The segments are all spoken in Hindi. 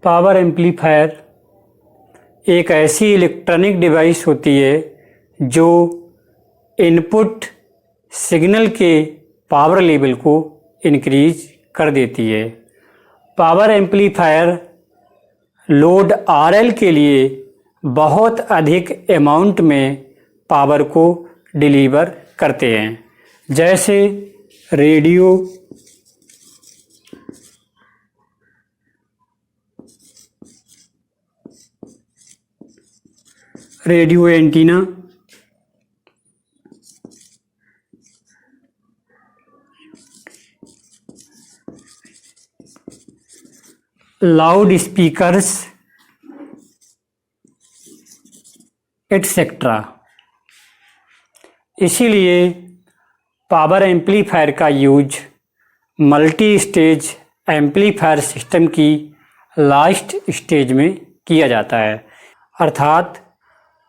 पावर एम्पलीफायर एक ऐसी इलेक्ट्रॉनिक डिवाइस होती है जो इनपुट सिग्नल के पावर लेवल को इंक्रीज कर देती है। पावर एम्पलीफायर लोड आरएल के लिए बहुत अधिक अमाउंट में पावर को डिलीवर करते हैं, जैसे radio antenna, loud speakers etcetera. इसीलिए पावर एम्पलीफायर का use multi stage amplifier system की लास्ट स्टेज में किया जाता है। अर्थात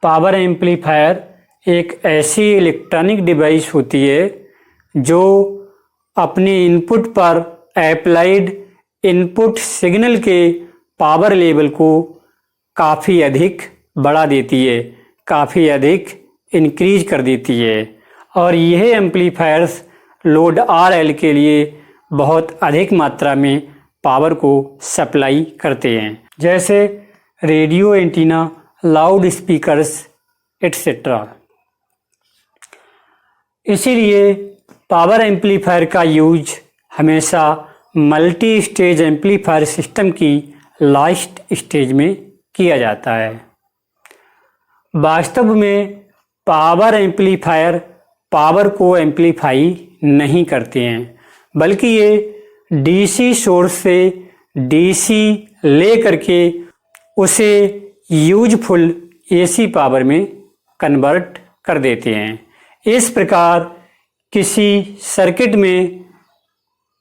पावर एम्पलीफायर एक ऐसी इलेक्ट्रॉनिक डिवाइस होती है जो अपने इनपुट पर अप्लाइड इनपुट सिग्नल के पावर लेवल को काफ़ी अधिक बढ़ा देती है, काफ़ी अधिक इंक्रीज कर देती है और यह एम्पलीफायर्स लोड आरएल के लिए बहुत अधिक मात्रा में पावर को सप्लाई करते हैं, जैसे radio antenna, loud speakers etcetera. इसीलिए पावर एम्पलीफायर का यूज हमेशा मल्टी स्टेज एम्पलीफायर सिस्टम की लास्ट स्टेज में किया जाता है। वास्तव में पावर एम्पलीफायर पावर को एम्पलीफाई नहीं करते हैं, बल्कि ये डीसी सोर्स से डीसी ले करके उसे यूजफुल एसी पावर में कन्वर्ट कर देते हैं। इस प्रकार किसी सर्किट में,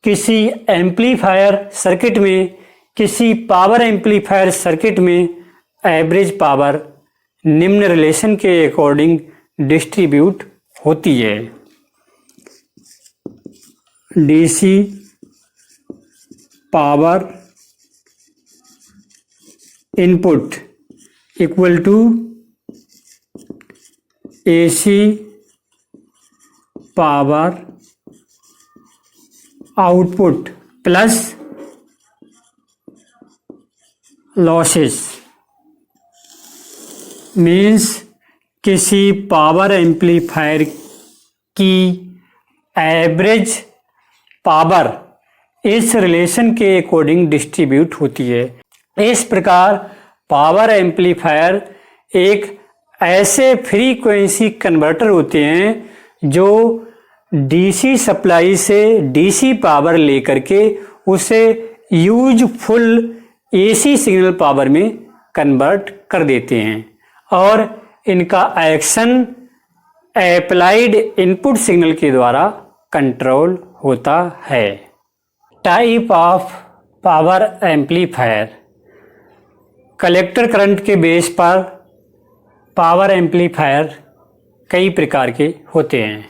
किसी एम्पलीफायर सर्किट में, किसी पावर एम्पलीफायर सर्किट में एवरेज पावर निम्न रिलेशन के अकॉर्डिंग डिस्ट्रीब्यूट होती है। DC power input equal to AC power output plus losses. Means किसी पावर एम्पलीफायर की एवरेज पावर इस रिलेशन के अकॉर्डिंग डिस्ट्रीब्यूट होती है। इस प्रकार पावर एम्पलीफायर एक ऐसे फ्रीक्वेंसी कन्वर्टर होते हैं जो डीसी सप्लाई से डीसी पावर लेकर के उसे यूजफुल एसी सिग्नल पावर में कन्वर्ट कर देते हैं और इनका एक्शन अप्लाइड इनपुट सिग्नल के द्वारा कंट्रोल होता है। Type of power amplifier. Collector current के बेस पर पावर एम्पलीफायर कई प्रकार के होते हैं।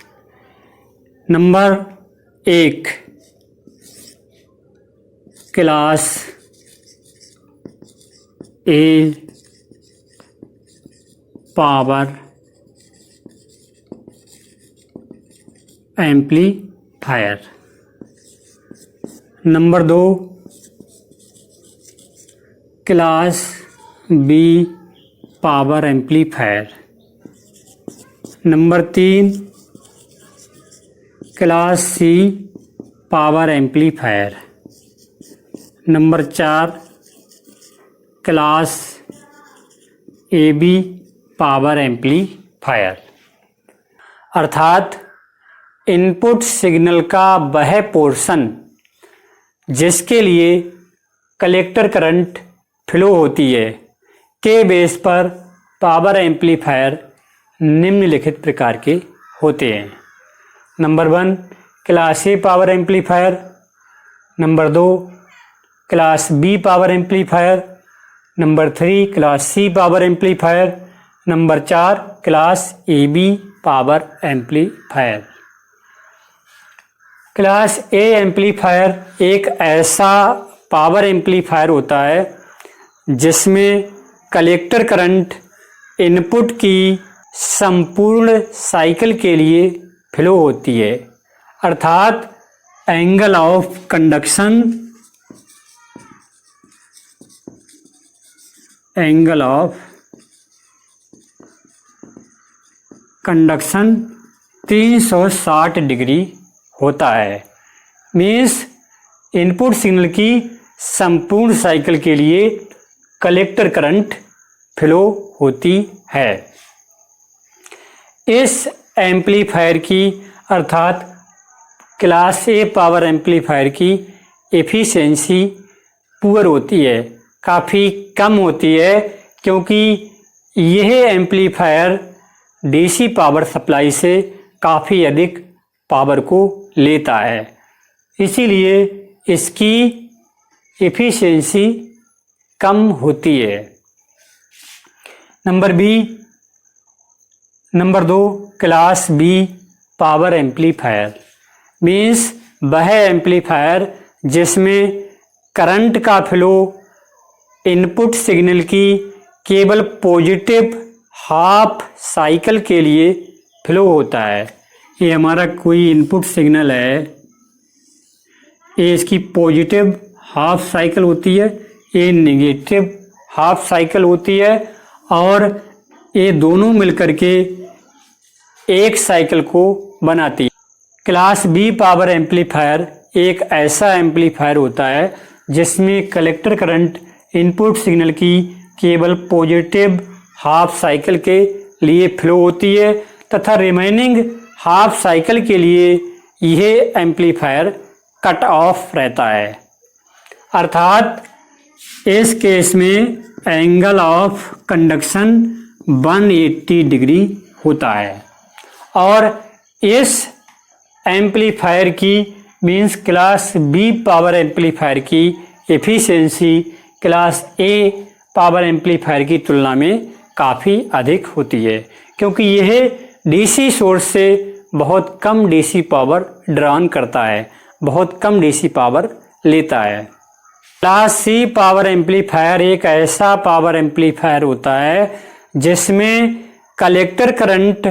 Number 1, class A power amplifier. Number 2, class B power amplifier. Number 3, class C power amplifier. Number 4, class A B power amplifier. अर्थात इनपुट सिग्नल का वह पोर्शन जिसके लिए कलेक्टर करंट फ्लो होती है के बेस पर पावर एम्पलीफायर निम्नलिखित प्रकार के होते हैं। Number 1, class A power amplifier. Number 2, class B power amplifier. Number 3, class C power amplifier. Number 4, class A B power amplifier. Class A amplifier एक ऐसा पावर एम्पलीफायर होता है जिसमें कलेक्टर करंट इनपुट की संपूर्ण साइकिल के लिए फ्लो होती है, अर्थात एंगल ऑफ कंडक्शन 360 डिग्री होता है। मीन्स इनपुट सिग्नल की संपूर्ण साइकिल के लिए कलेक्टर करंट फ्लो होती है। इस एम्पलीफायर की अर्थात क्लास ए पावर एम्पलीफायर की एफिशिएंसी पुअर होती है, काफ़ी कम होती है, क्योंकि यह एम्पलीफायर डीसी पावर सप्लाई से काफ़ी अधिक पावर को लेता है, इसीलिए इसकी एफिशिएंसी कम होती है। Number 2 class B power amplifier means वह एम्पलीफायर जिसमें करंट का फ्लो इनपुट सिग्नल की केवल पॉजिटिव हाफ साइकिल के लिए फ्लो होता है। ये हमारा कोई इनपुट सिग्नल है, ये इसकी पॉजिटिव हाफ साइकिल होती है, ये नेगेटिव हाफ साइकिल होती है, और ये दोनों मिलकर के एक साइकिल को बनाती है। क्लास बी पावर एम्पलीफायर एक ऐसा एम्पलीफायर होता है जिसमें कलेक्टर करंट इनपुट सिग्नल की केवल पॉजिटिव हाफ साइकिल के लिए फ्लो होती है तथा रिमेनिंग हाफ साइकिल के लिए यह एम्पलीफायर कट ऑफ रहता है, अर्थात इस केस में एंगल ऑफ कंडक्शन 180 डिग्री होता है। और इस एम्पलीफायर की means class B power amplifier की efficiency class A power amplifier की तुलना में काफ़ी अधिक होती है, क्योंकि यह डीसी सोर्स से बहुत कम डीसी पावर ड्रॉन करता है, बहुत कम डीसी पावर लेता है। क्लास सी पावर एम्पलीफायर एक ऐसा पावर एम्पलीफायर होता है जिसमें कलेक्टर करंट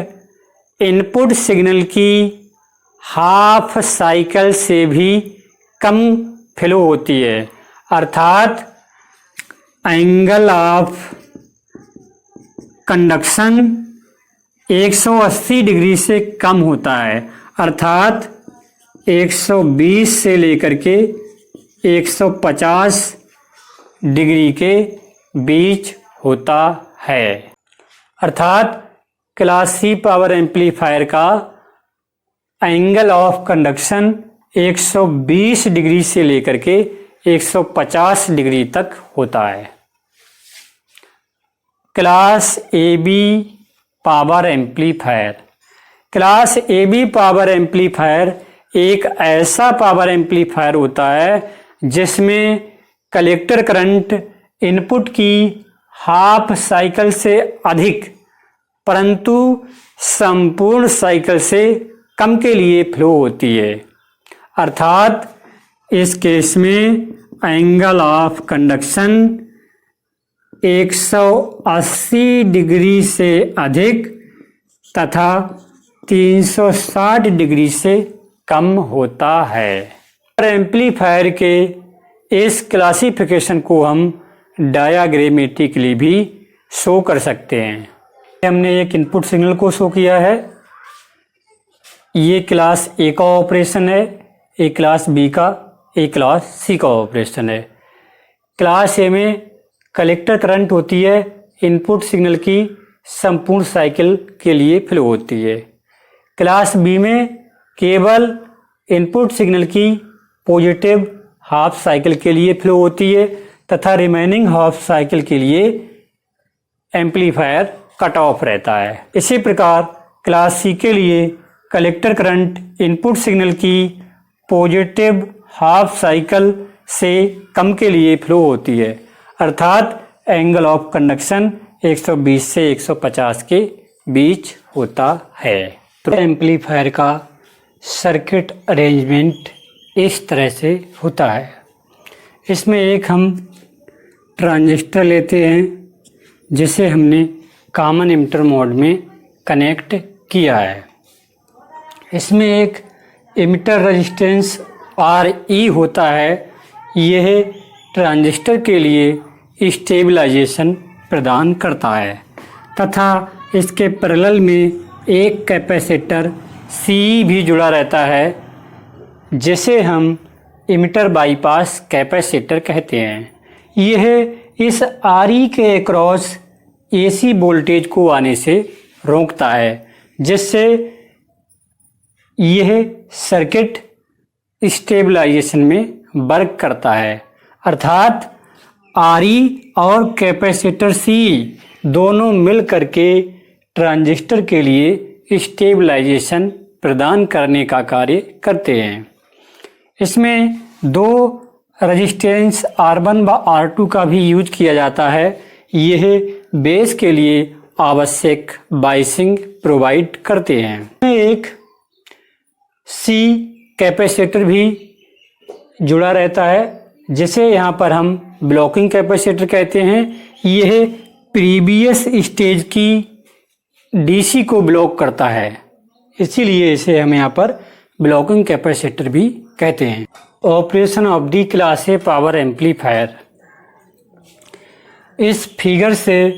इनपुट सिग्नल की हाफ साइकिल से भी कम फ्लो होती है, अर्थात एंगल ऑफ कंडक्शन 180 डिग्री से कम होता है, अर्थात 120 से लेकर के 150 डिग्री के बीच होता है। अर्थात क्लास सी पावर एम्पलीफायर का एंगल ऑफ कंडक्शन 120 डिग्री से लेकर के 150 डिग्री तक होता है। Class A B power amplifier class A B power amplifier एक ऐसा पावर एम्पलीफायर होता है जिसमें कलेक्टर करंट इनपुट की हाफ साइकिल से अधिक परंतु संपूर्ण साइकिल से कम के लिए फ्लो होती है, अर्थात इस केस में एंगल ऑफ कंडक्शन 180 डिग्री से अधिक तथा 360 डिग्री से कम होता है। एम्पलीफायर के इस क्लासिफिकेशन को हम डायाग्रामेटिकली भी शो कर सकते हैं। हमने एक इनपुट सिग्नल को शो किया है, ये क्लास ए का ऑपरेशन है, एक क्लास बी का, एक क्लास सी का ऑपरेशन है। क्लास ए में कलेक्टर करंट होती है, इनपुट सिग्नल की संपूर्ण साइकिल के लिए फ्लो होती है। क्लास बी में केवल इनपुट सिग्नल की पॉजिटिव हाफ साइकिल के लिए फ्लो होती है तथा रिमेनिंग हाफ साइकिल के लिए एम्पलीफायर कट ऑफ रहता है। इसी प्रकार क्लास सी के लिए कलेक्टर करंट इनपुट सिग्नल की पॉजिटिव हाफ साइकिल से कम के लिए फ्लो होती है, अर्थात एंगल ऑफ कंडक्शन 120 से 150 के बीच होता है। तो एम्पलीफायर का सर्किट अरेंजमेंट इस तरह से होता है। इसमें एक हम ट्रांजिस्टर लेते हैं जिसे हमने कॉमन एमिटर मोड में कनेक्ट किया है। इसमें एक एमिटर रेजिस्टेंस RE होता है। यह ट्रांजिस्टर के लिए स्टेबलाइजेशन प्रदान करता है तथा इसके पैरेलल में एक कैपेसिटर CE भी जुड़ा रहता है जिसे हम एमिटर बाईपास कैपेसिटर कहते हैं। यह इस RE के अक्रॉस AC वोल्टेज को आने से रोकता है जिससे यह सर्किट स्टेबलाइजेशन में वर्क करता है। अर्थात RE और कैपेसिटर CE दोनों मिल करके ट्रांजिस्टर के लिए स्टेबलाइजेशन प्रदान करने का कार्य करते हैं। इसमें दो रेजिस्टेंस R1 व R2 का भी यूज किया जाता है। यह बेस के लिए आवश्यक बाइसिंग प्रोवाइड करते हैं। एक C कैपेसिटर भी जुड़ा रहता है जिसे यहाँ पर हम ब्लॉकिंग कैपेसिटर कहते हैं। यह प्रीवियस स्टेज की DC को ब्लॉक करता है, इसीलिए इसे हम यहाँ पर ब्लॉकिंग कैपेसिटर भी कहते हैं। Operation of the class A power amplifier. इस फिगर से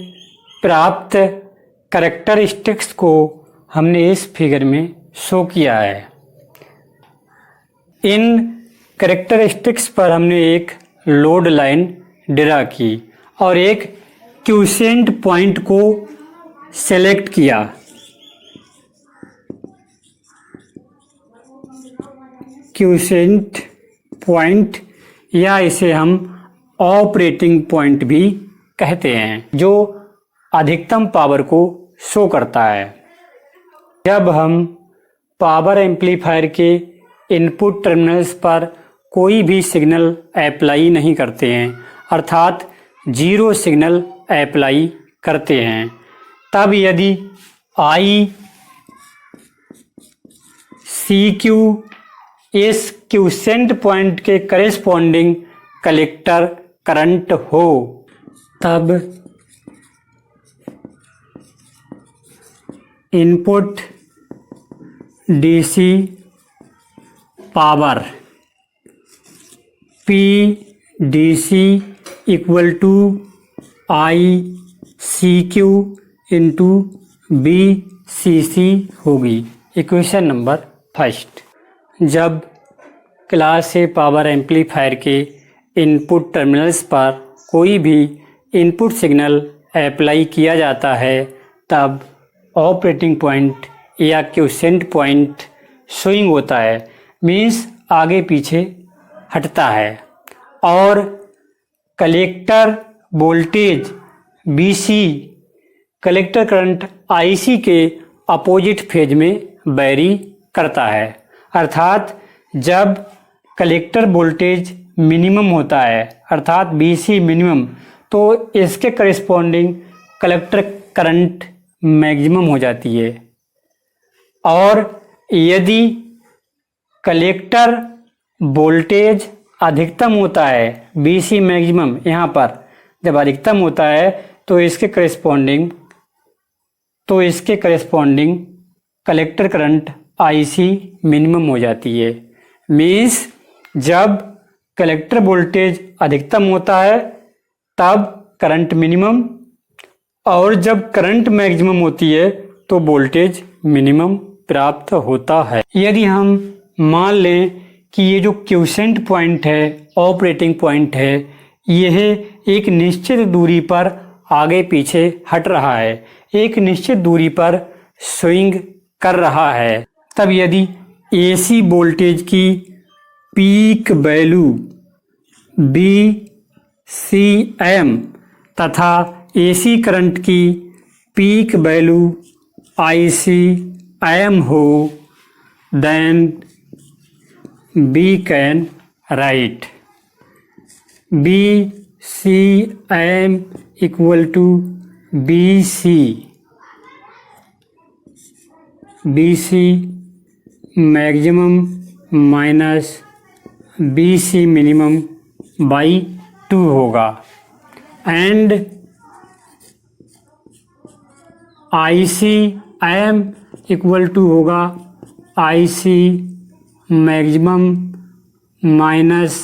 प्राप्त कैरेक्टरिस्टिक्स को हमने इस फिगर में शो किया है। इन कैरेक्टरिस्टिक्स पर हमने एक लोड लाइन ड्रा की और एक क्यूसेंट पॉइंट को सेलेक्ट किया। क्यूसेंट पॉइंट या इसे हम ऑपरेटिंग पॉइंट भी कहते हैं, जो अधिकतम पावर को शो करता है। जब हम पावर एम्पलीफायर के इनपुट टर्मिनल्स पर कोई भी सिग्नल अप्लाई नहीं करते हैं, अर्थात जीरो सिग्नल अप्लाई करते हैं, तब यदि I CQ इस क्यूसेंट पॉइंट के करेस्पॉन्डिंग कलेक्टर करंट हो, तब input DC power PDC equal to ICQ into BCC होगी। Equation number first. जब क्लास ए पावर एम्पलीफायर के इनपुट टर्मिनल्स पर कोई भी इनपुट सिग्नल अप्लाई किया जाता है, तब ऑपरेटिंग पॉइंट या क्यूसेंट पॉइंट स्विंग होता है, मीन्स आगे पीछे हटता है, और collector voltage BC collector current IC के अपोजिट फेज में वेरी करता है। अर्थात जब कलेक्टर वोल्टेज मिनिमम होता है, अर्थात BC मिनिमम, तो इसके करेस्पॉन्डिंग कलेक्टर करंट मैक्सिमम हो जाती है। और यदि कलेक्टर वोल्टेज अधिकतम होता है, BC मैक्सिमम यहाँ पर जब अधिकतम होता है, तो इसके corresponding collector current IC minimum हो जाती है। मीन्स जब कलेक्टर वोल्टेज अधिकतम होता है तब करंट मिनिमम, और जब करंट मैक्सिमम होती है तो वोल्टेज मिनिमम प्राप्त होता है। यदि हम मान लें कि ये जो क्यूसेंट पॉइंट है, ऑपरेटिंग पॉइंट है, यह एक निश्चित दूरी पर आगे पीछे हट रहा है, एक निश्चित दूरी पर स्विंग कर रहा है, तब यदि AC वोल्टेज की पीक वैल्यू BCM तथा AC करंट की पीक वैल्यू ICM हो, then we can write BCM equal to BC maximum minus BC minimum by 2 होगा। एंड ICM इक्वल टू होगा IC maximum minus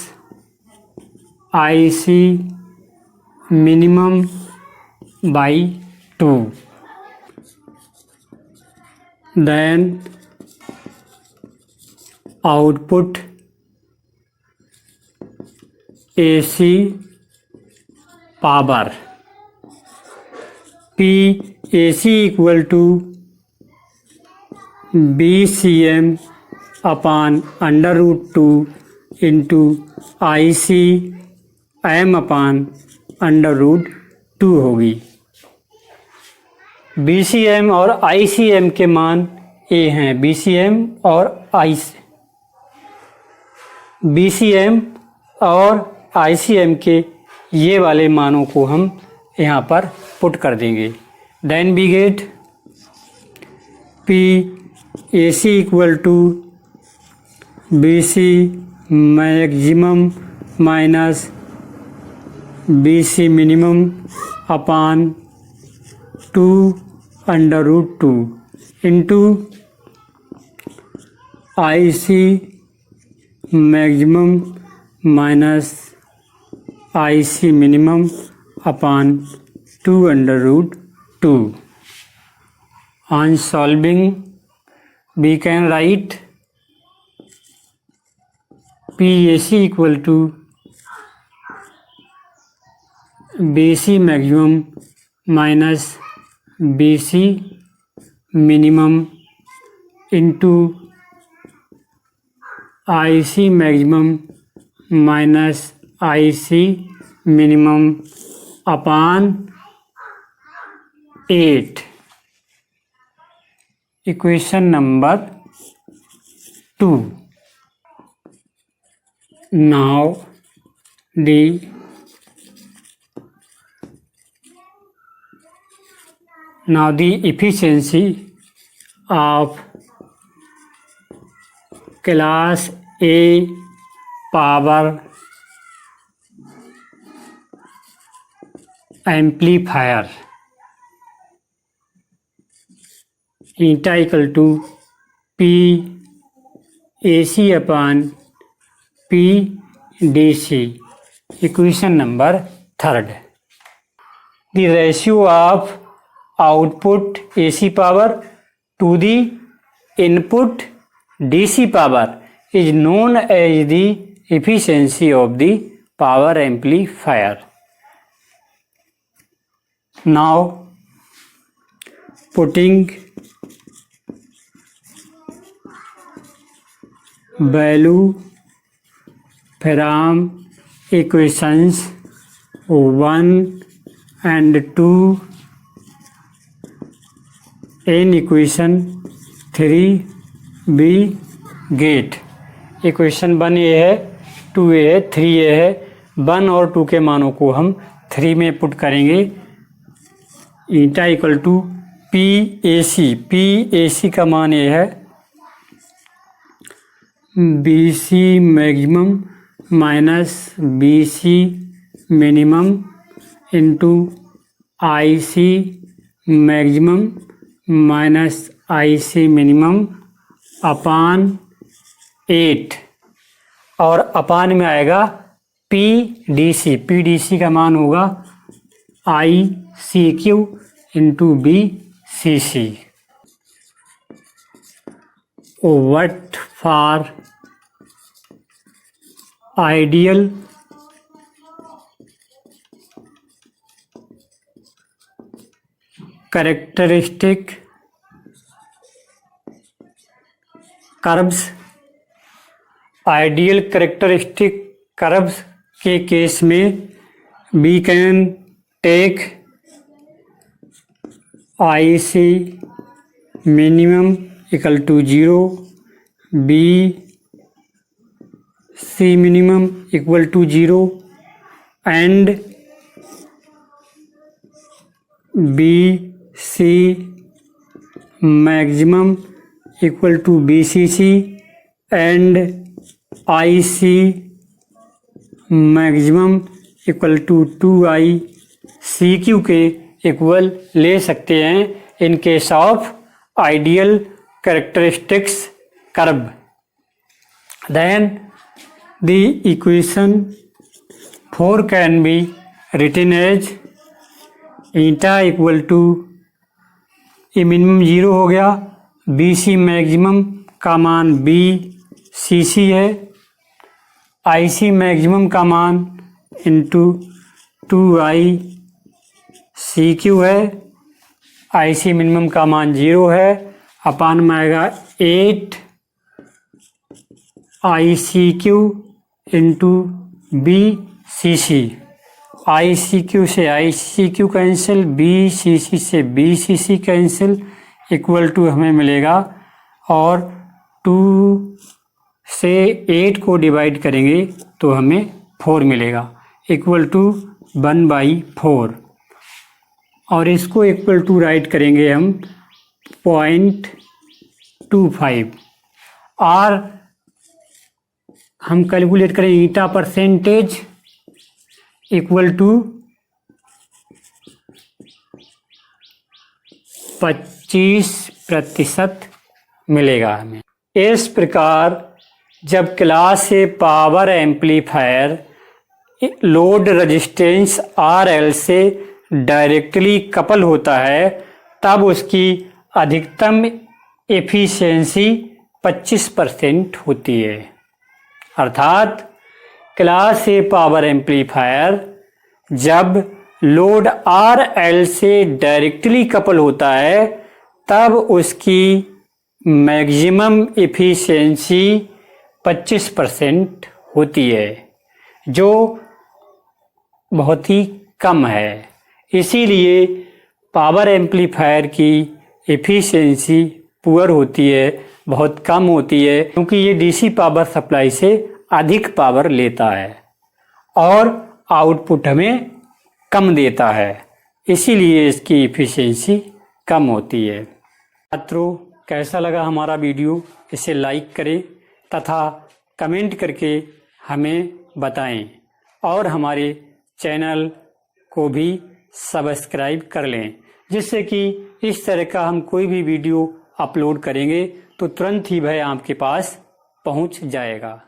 IC minimum by 2। Then output AC power PAC equal to BCM upon √2 into ICM upon √2 होगी। BCM और ICM के मान ये हैं। BCM और ICM के ये वाले मानों को हम यहाँ पर पुट कर देंगे। Then we get PAC equal to BC maximum minus BC minimum upon 2√2 into IC maximum minus IC minimum upon 2√2। On solving we can write PAC equal to BC maximum minus BC minimum into IC maximum minus IC minimum upon 8। Equation number 2। Now the efficiency of class A power amplifier eta equal to PAC upon PDC। Equation number 3rd। The ratio of output AC power to the input DC power is known as the efficiency of the power amplifier। Now putting value from equations 1 and 2 in equation 3 we get equation 1 ये है, 2 ये है, 3 ये है। 1 और 2 के मानों को हम 3 में पुट करेंगे। ईटा इक्वल टू PAC का मान ये है BC maximum minus BC minimum into IC maximum minus IC minimum upon 8 और अपान में आएगा PDC का मान होगा ICQ into BCC। What for ideal characteristic curves, ideal characteristic curves के केस में we can take IC minimum equal to 0, BC minimum equal to 0 and BC maximum equal to BCC and IC maximum equal to 2I CQ के इक्वल ले सकते हैं in case of ideal characteristics curve. Then the equation 4 can be written as eta equal to, a minimum 0 हो गया, BC मैक्सिमम का मान BCC है, IC मैक्सिमम का मान इंटू 2ICQ है, IC मिनिमम का मान 0 है, अपान में आएगा 8ICQ इंटू BCC। ICQ से ICQ कैंसिल, BCC से BCC कैंसिल, इक्वल टू हमें मिलेगा, और 2 से 8 को डिवाइड करेंगे तो हमें 4 मिलेगा, इक्वल टू 1/4, और इसको इक्वल टू राइट करेंगे हम 0.25। और हम कैलकुलेट करें ईटा परसेंटेज इक्वल टू 25% मिलेगा हमें। इस प्रकार जब class A power amplifier load resistance RL से डायरेक्टली कपल होता है तब उसकी अधिकतम एफिशिएंसी 25% होती है। अर्थात क्लास ए पावर एम्पलीफायर जब लोड RL से डायरेक्टली कपल होता है तब उसकी मैक्सिमम एफिशिएंसी 25% होती है, जो बहुत ही कम है। इसीलिए पावर एम्पलीफायर की एफिशिएंसी पुअर होती है, बहुत कम होती है, क्योंकि ये DC पावर सप्लाई से अधिक पावर लेता है और आउटपुट हमें कम देता है, इसीलिए इसकी एफिशिएंसी कम होती है। छात्रों, कैसा लगा हमारा वीडियो? इसे लाइक करें तथा कमेंट करके हमें बताएं, और हमारे चैनल को भी सब्सक्राइब कर लें, जिससे कि इस तरह का हम कोई भी वीडियो अपलोड करेंगे तो तुरंत ही वह आपके पास पहुंच जाएगा।